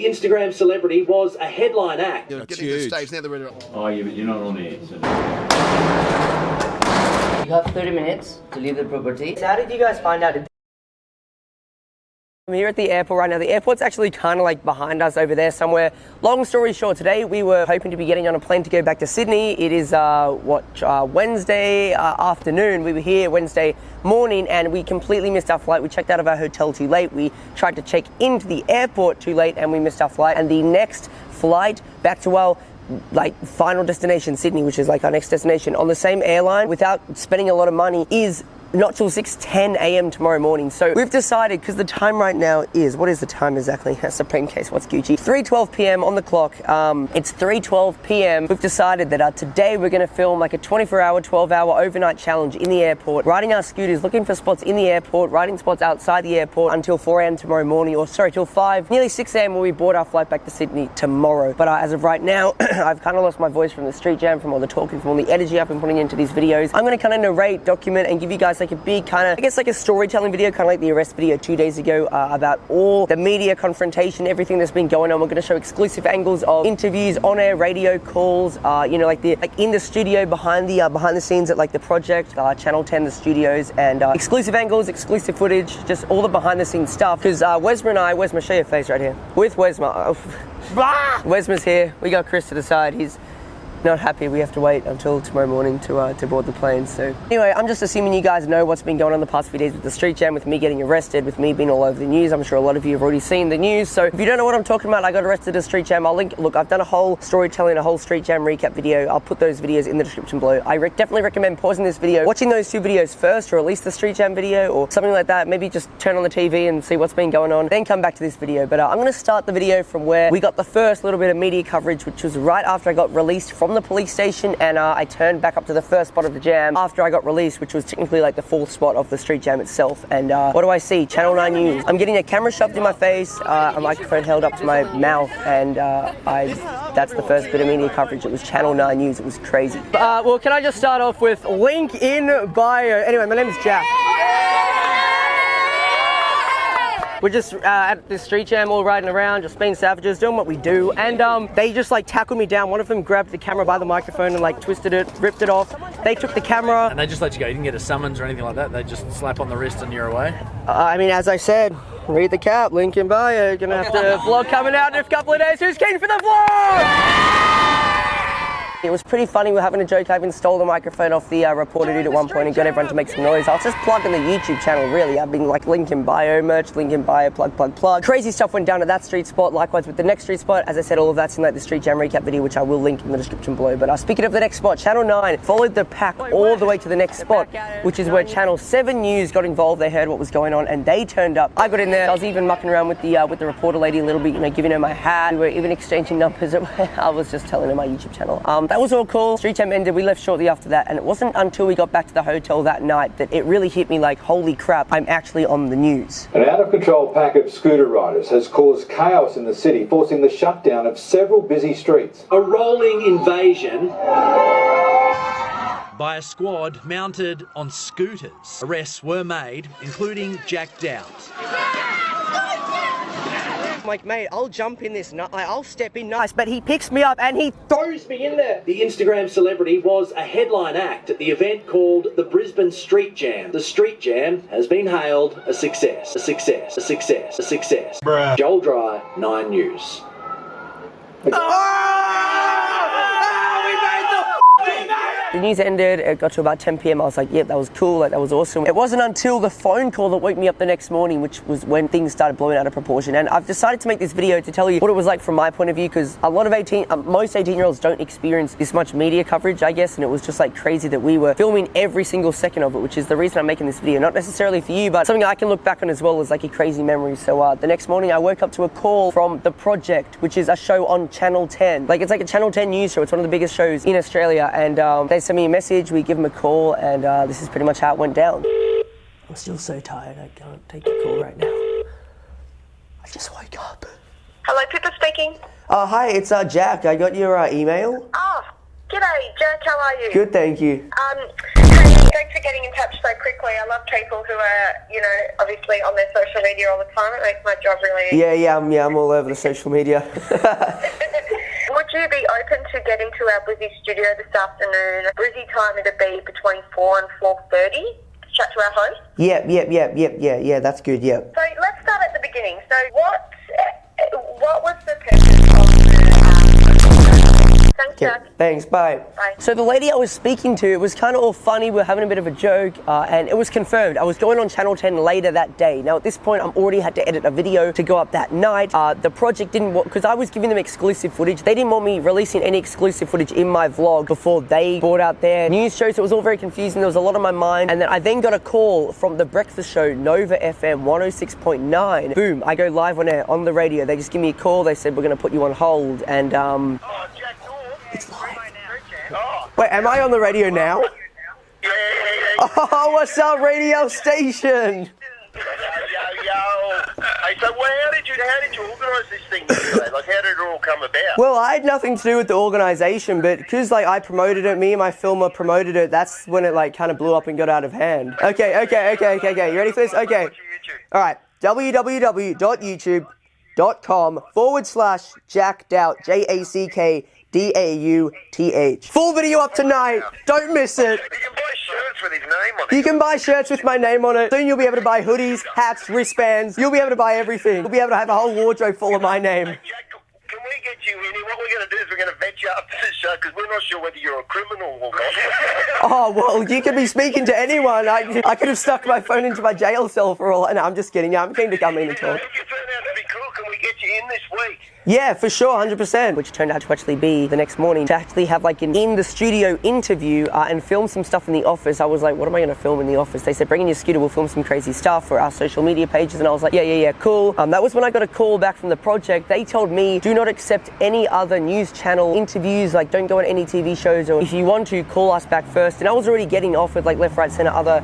The Instagram celebrity was a headline act. Getting to the stage now, they're ready to... Oh, yeah, but you're not on air, so... You have 30 minutes to leave the property. So how did you guys find out? I'm here at the airport right now. The airport's actually kind of like behind us over there somewhere. Long story short, today we were hoping to be getting on a plane to go back to Sydney. It is Wednesday afternoon. We were here Wednesday morning and we completely missed our flight. We checked out of our hotel too late. We tried to check into the airport too late and we missed our flight. And the next flight back to our final destination, Sydney, which is like our next destination on the same airline without spending a lot of money, is not till 6:10 a.m. tomorrow morning. So we've decided, because the time right now is, what is the time exactly? Supreme Case, what's Gucci? 3:12 p.m. on the clock. It's 3:12 p.m. We've decided that today we're going to film like a 24-hour, 12-hour overnight challenge in the airport, riding our scooters, looking for spots in the airport, riding spots outside the airport until 4 a.m. tomorrow morning, or sorry, till 5, nearly 6 a.m. when we board our flight back to Sydney tomorrow. But as of right now, I've kind of lost my voice from the street jam, from all the talking, from all the energy I've been putting into these videos. I'm going to kind of narrate, document, and give you guys like a big kind of, I guess like a storytelling video, kind of like the arrest video 2 days ago, about all the media confrontation, everything that's been going on. We're going to show exclusive angles of interviews, on-air radio calls, you know, like in the studio, behind the scenes at like the project, Channel 10, the studios, and exclusive angles, exclusive footage, just all the behind the scenes stuff. Because Wesma and I, Wesma, show your face right here. With Wesma, Wesma's here. We got Chris to the side. He's not happy. We have to wait until tomorrow morning to board the plane. So anyway, I'm just assuming you guys know what's been going on the past few days with the street jam, with me getting arrested, with me being all over the news. I'm sure a lot of you have already seen the news. So if you don't know what I'm talking about, I got arrested at a street jam. I'll link, look, I've done a whole storytelling, a whole street jam recap video. I'll put those videos in the description below. I definitely recommend pausing this video, watching those two videos first, or at least the street jam video or something like that. Maybe just turn on the TV and see what's been going on, then come back to this video. But I'm going to start the video from where we got the first little bit of media coverage, which was right after I got released from the police station. And I turned back up to the first spot of the jam after I got released, which was technically like the fourth spot of the street jam itself. And what do I see? Channel 9 News. I'm getting a camera shoved in my face, a microphone held up to my mouth, and that's the first bit of media coverage. It was Channel 9 News. It was crazy. Well, can I just start off with link in bio? Anyway, my name is Jack. We're just at this street jam, all riding around, just being savages, doing what we do. And they just like tackled me down. One of them grabbed the camera by the microphone and like twisted it, ripped it off. They took the camera. And they just let you go. You didn't get a summons or anything like that. They just slap on the wrist and you're away. I mean, as I said, read the cap, link in bio. Gonna have to vlog coming out in a couple of days. Who's keen for the vlog? It was pretty funny. We're having a joke. I even stole the microphone off the reporter dude at one point and got everyone to make some noise. I was just plugging the YouTube channel, really. I've been like link in bio, merch, link in bio, plug, plug, plug. Crazy stuff went down at that street spot. Likewise with the next street spot. As I said, all of that's in like the street jam recap video, which I will link in the description below. But speaking of the next spot, Channel 9 followed the pack all the way to the next spot, which is where Channel 7 News got involved. They heard what was going on and they turned up. I got in there. I was even mucking around with the reporter lady a little bit, you know, giving her my hat. We were even exchanging numbers. I was just telling her my YouTube channel. That was all cool. Street jam ended. We left shortly after that, and it wasn't until we got back to the hotel that night that it really hit me like, holy crap, I'm actually on the news. An out-of-control pack of scooter riders has caused chaos in the city, forcing the shutdown of several busy streets. A rolling invasion by a squad mounted on scooters. Arrests were made, including Jack Downs. I'm like, mate, I'll jump in this, I'll step in nice, but he picks me up and he throws me in there. The Instagram celebrity was a headline act at the event called the Brisbane Street Jam. The street jam has been hailed a success, a success, a success, a success. Bruh. Joel Dry, 9 News. The news ended, it got to about 10 p.m. I was like, yep, that was cool, like that was awesome. It wasn't until the phone call that woke me up the next morning, which was when things started blowing out of proportion. And I've decided to make this video to tell you what it was like from my point of view, because a lot of most 18-year-olds don't experience this much media coverage, I guess, and it was just like crazy that we were filming every single second of it, which is the reason I'm making this video. Not necessarily for you, but something I can look back on as well as like a crazy memory. So the next morning I woke up to a call from The Project, which is a show on Channel 10. Like, it's like a Channel 10 news show. It's one of the biggest shows in Australia, and they sent me a message, we give them a call, and this is pretty much how it went down. I'm still so tired, I can't take a call right now. I just woke up. Hello, Pippa speaking. Hi, it's Jack. I got your email. Oh, g'day, Jack, how are you? Good, thank you. Hey, Thanks for getting in touch so quickly. I love people who are, obviously on their social media all the time. It makes my job really easy. Yeah, I'm all over the social media. Would you be open to getting to our Brizzy studio this afternoon? Brizzy time it'd be between 4 and 4:30 to chat to our host. Yeah, that's good, yeah. So let's start at the beginning. So what was the purpose of Thanks, Jack. Thanks, bye. Bye. So the lady I was speaking to, it was kind of all funny, we were having a bit of a joke, and it was confirmed. I was going on Channel 10 later that day. Now at this point, I'm already had to edit a video to go up that night. The project didn't want, because I was giving them exclusive footage, they didn't want me releasing any exclusive footage in my vlog before they brought out their news show, so it was all very confusing. There was a lot on my mind, and then I then got a call from the breakfast show, Nova FM 106.9. Boom, I go live on air, on the radio. They just give me a call, they said, we're going to put you on hold, and it's live. Wait, am I on the radio now? Yeah. Oh, what's up, radio station? Yo. Hey, so how did you organise this thing today? Like, how did it all come about? Well, I had nothing to do with the organisation, but because I promoted it, me and my filmer promoted it, that's when it kind of blew up and got out of hand. Okay. You ready for this? Okay. All right. www.youtube.com/Jack Doubt, JACKDAUTH. Full video up tonight. Don't miss it. You can buy shirts with his name on it. You can buy shirts with my name on it. Soon you'll be able to buy hoodies, hats, wristbands. You'll be able to buy everything. You'll be able to have a whole wardrobe full of my name. Hey, Jack, can we get you in here? What we're going to do is we're going to vet you up to the show because we're not sure whether you're a criminal or not. Oh, well, you could be speaking to anyone. I could have stuck my phone into my jail cell for all. No, I'm just kidding. I'm keen to come in and talk. If you turn out to be cool, can we get you in this week? Yeah, for sure, 100%. Which turned out to actually be the next morning to actually have an in the studio interview and film some stuff in the office. I was like, what am I going to film in the office? They said, bring in your scooter, we'll film some crazy stuff for our social media pages. And I was like, yeah, cool. That was when I got a call back from the project. They told me, do not accept any other news channel interviews, don't go on any TV shows, or if you want to, call us back first. And I was already getting offered left, right, center, other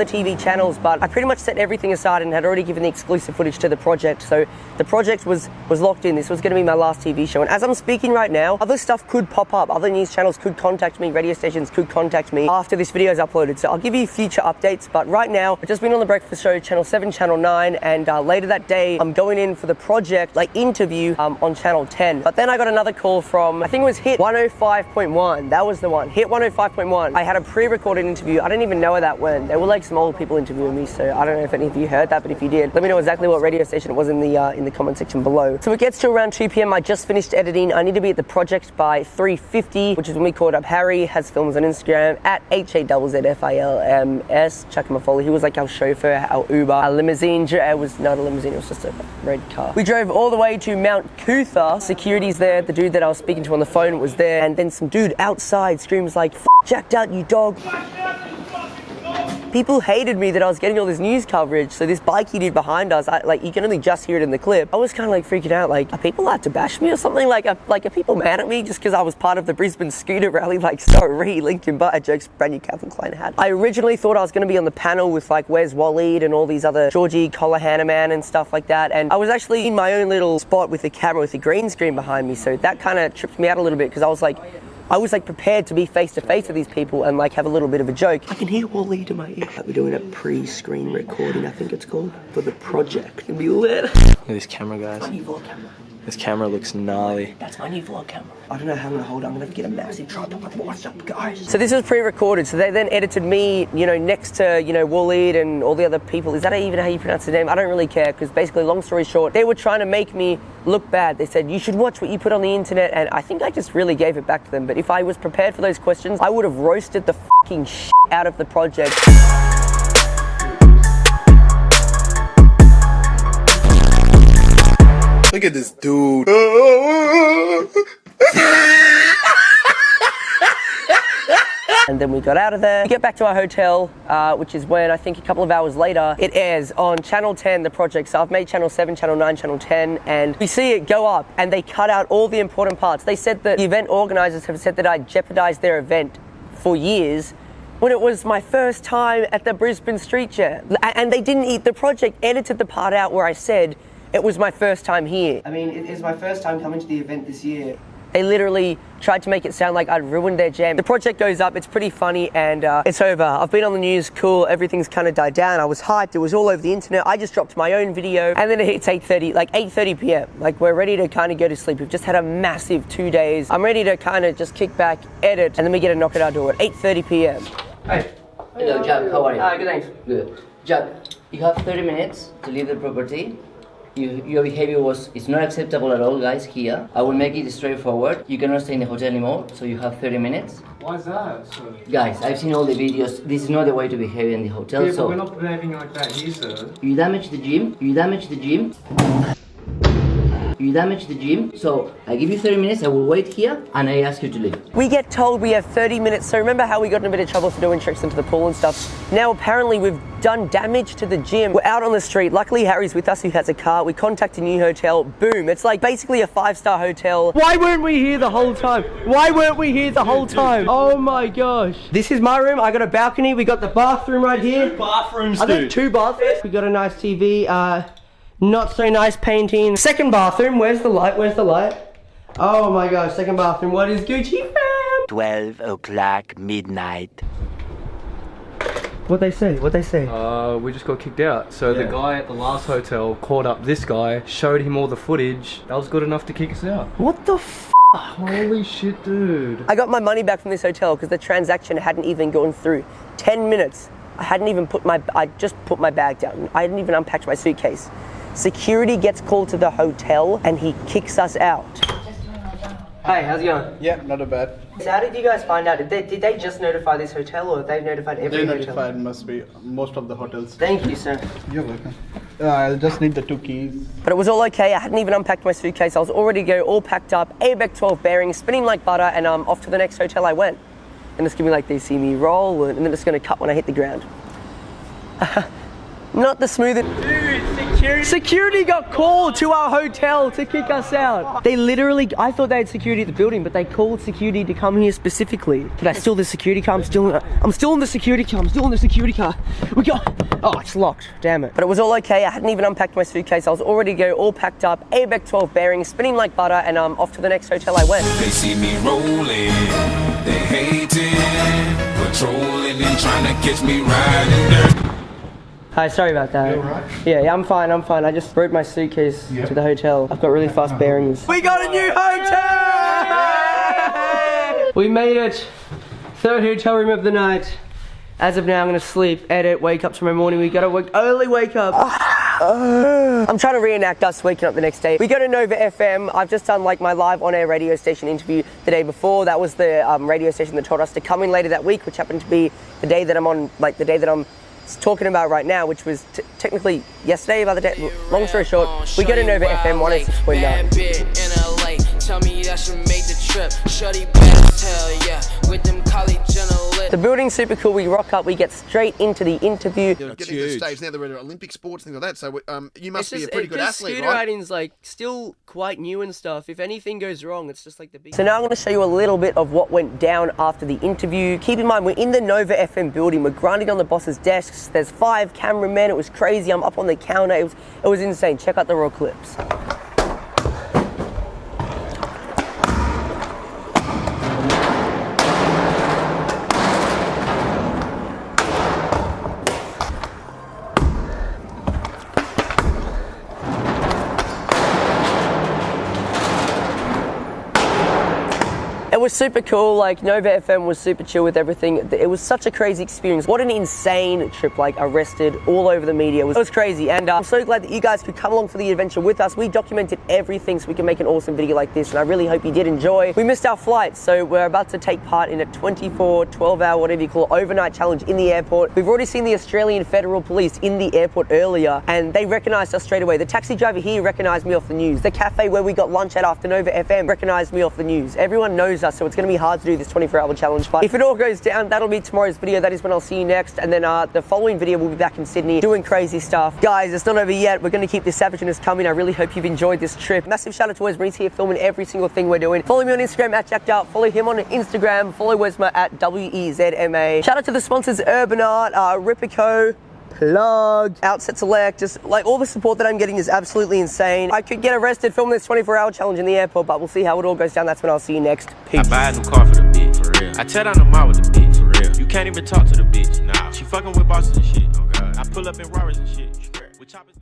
TV channels, but I pretty much set everything aside and had already given the exclusive footage to the project. So the project was locked in. This was going to be my last TV show. And as I'm speaking right now, other stuff could pop up. Other news channels could contact me. Radio stations could contact me after this video is uploaded. So I'll give you future updates. But right now, I've just been on the breakfast show, Channel 7, Channel 9. And later that day, I'm going in for the project, interview on Channel 10. But then I got another call from, I think it was Hit 105.1. That was the one. Hit 105.1. I had a pre-recorded interview. I didn't even know where that went. They were some old people interviewing me. So I don't know if any of you heard that, but if you did, let me know exactly what radio station it was in the comment section below. So it gets to around 2 p.m. I just finished editing. I need to be at the project by 3:50, which is when we called up Harry. Has films on Instagram at HAZZFILMS. Chuck him a follow. He was our chauffeur, our Uber, our limousine. It was not a limousine, it was just a red car. We drove all the way to Mount Cootha. Security's there. The dude that I was speaking to on the phone was there. And then some dude outside screams F Jacked Out, you dog. People hated me that I was getting all this news coverage. So this bike he did behind us, you can only just hear it in the clip. I was kind of freaking out, are people out to bash me or something? Are people mad at me just because I was part of the Brisbane scooter rally? Sorry, Lincoln Butter Jokes, brand new Calvin Klein hat. I originally thought I was going to be on the panel with Where's Waleed and all these other Georgie Collar-Hanneman and stuff like that. And I was actually in my own little spot with the camera with the green screen behind me. So that kind of tripped me out a little bit because I was prepared to be face to face with these people and have a little bit of a joke. I can hear Waleed in my ear. We're doing a pre-screen recording, I think it's called, for the project. It'll be lit. Look at this camera, guys. My new vlog camera. This camera looks gnarly. That's my new vlog camera. I don't know how I'm gonna hold it. I'm gonna get a massive tripod. What's up, guys? So this was pre-recorded. So they then edited me, next to, Waleed and all the other people. Is that even how you pronounce the name? I don't really care, because basically, long story short, they were trying to make me look bad. They said, you should watch what you put on the internet, and I think I just really gave it back to them. But if I was prepared for those questions, I would have roasted the fucking shit out of the project. Look at this dude. And then we got out of there. We get back to our hotel, which is when I think a couple of hours later, it airs on Channel 10, the project. So I've made Channel 7, Channel 9, Channel 10, and we see it go up and they cut out all the important parts. They said that the event organizers have said that I jeopardized their event for years when it was my first time at the Brisbane Street Jam. And they didn't eat, the project edited the part out where I said it was my first time here. I mean, it's my first time coming to the event this year. They literally tried to make it sound like I'd ruined their jam. The project goes up, it's pretty funny, and it's over. I've been on the news, cool, everything's kind of died down. I was hyped, it was all over the internet. I just dropped my own video, and then it hits 8:30 p.m. Like, we're ready to kind of go to sleep. We've just had a massive 2 days. I'm ready to kind of just kick back, edit, and then we get a knock at our door at 8:30 p.m. Hi. Hello, Jack, how are you? Good, thanks. Good. Jack, you have 30 minutes to leave the property. Your behavior is not acceptable at all, guys, here. I will make it straightforward. You cannot stay in the hotel anymore, so you have 30 minutes. Why is that? Guys, I've seen all the videos. This is not the way to behave in the hotel, Yeah, but we're not behaving like that here, sir. You damage the gym. You damage the gym. You damage the gym. So I give you 30 minutes. I will wait here, and I ask you to leave. We get told we have 30 minutes. So remember how we got in a bit of trouble for doing tricks into the pool and stuff? Now apparently we've done damage to the gym. We're out on the street. Luckily Harry's with us, who has a car. We contact a new hotel. Boom. It's like basically a 5-star hotel. Why weren't we here the whole time? Why weren't we here the whole time? Oh my gosh. This is my room. I got a balcony. We got the bathroom right here. 2 bathrooms, I think 2 bathrooms. We got a nice TV. Not so nice painting. Second bathroom. Where's the light? Where's the light? Oh my gosh. Second bathroom. What is Gucci fam? 12 o'clock midnight. What they say? What they say? We just got kicked out. So the guy at the last hotel called up this guy, showed him all the footage. That was good enough to kick us out. What the f? Holy shit, dude. I got my money back from this hotel because the transaction hadn't even gone through. 10 minutes. I just put my bag down. I hadn't even unpacked my suitcase. Security gets called to the hotel and he kicks us out. Hey, how's it going? Yeah, not a bad. So how did you guys find out? Did they just notify this hotel, or they've notified every hotel? They notified must be most of the hotels. Thank you, sir. You're welcome. I'll just need the 2 keys. But it was all okay. I hadn't even unpacked my suitcase. I was all ready to go, all packed up, ABEC 12 bearings, spinning like butter, and off to the next hotel I went. And it's gonna be like they see me roll, and then it's gonna cut when I hit the ground. Not the smoothest. Dude, security got called to our hotel to kick us out. They literally, I thought they had security at the building, but they called security to come here specifically. But I still the security car, I'm still in the security car. We got, oh, it's locked, damn it. But it was all okay. I hadn't even unpacked my suitcase. I was all ready to go, all packed up, ABEC 12 bearings, spinning like butter, and off to the next hotel I went. They see me rolling, they hating, patrolling and trying to catch me riding dirt. Hi, sorry about that. You alright? Yeah, I'm fine. I just rode my suitcase to the hotel. I've got really fast bearings. We got a new hotel! We made it. 3rd hotel room of the night. As of now, I'm gonna sleep, edit, wake up tomorrow morning. We gotta early wake up. I'm trying to reenact us waking up the next day. We go to Nova FM. I've just done like my live on-air radio station interview the day before. That was the radio station that told us to come in later that week, which happened to be the day that I'm on, like the day that I'm talking about right now, which was technically yesterday, by the day. Long story short, we go to Nova FM 106.9. Tell me that she made the trip. Shorty bad as hell, yeah. With them college journalists. The building's super cool. We rock up. We get straight into the interview. They're getting to the stage now. They're at Olympic sports, things like that. So you must be a pretty good athlete, scooter right? riding's like still quite new and stuff. If anything goes wrong, it's just like the big. So now I'm going to show you a little bit of what went down after the interview. Keep in mind, we're in the Nova FM building. We're grinding on the boss's desks. There's 5 cameramen. It was crazy. I'm up on the counter. It was insane. Check out the raw clips. It was super cool. Like, Nova FM was super chill with everything. It was such a crazy experience. What an insane trip, like arrested all over the media. It was crazy, and I'm so glad that you guys could come along for the adventure with us. We documented everything so we can make an awesome video like this, and I really hope you did enjoy. We missed our flight, so we're about to take part in a 24, 12-hour, whatever you call it, overnight challenge in the airport. We've already seen the Australian Federal Police in the airport earlier, and they recognised us straight away. The taxi driver here recognised me off the news. The cafe where we got lunch at after Nova FM recognised me off the news. Everyone knows us, so it's going to be hard to do this 24-hour challenge, but if it all goes down, that'll be tomorrow's video. That is when I'll see you next, and then the following video we'll be back in Sydney doing crazy stuff. Guys, it's not over yet. We're going to keep this savageness coming. I really hope you've enjoyed this trip. Massive shout out to Wes. He's here filming every single thing we're doing. Follow me on Instagram at JackDart. Follow him on Instagram. Follow Wesma at WEZMA. Shout out to the sponsors Urban Art, Ripico, plug. Outset Select, just like all the support that I'm getting is absolutely insane. I could get arrested filming this 24-hour challenge in the airport, but we'll see how it all goes down. That's when I'll see you next. Peace. I buy a new car for the bitch, for real. I tear down the mall with the bitch, for real. You can't even talk to the bitch, nah. She fucking with bosses and shit. Oh God. I pull up in Rarers and shit.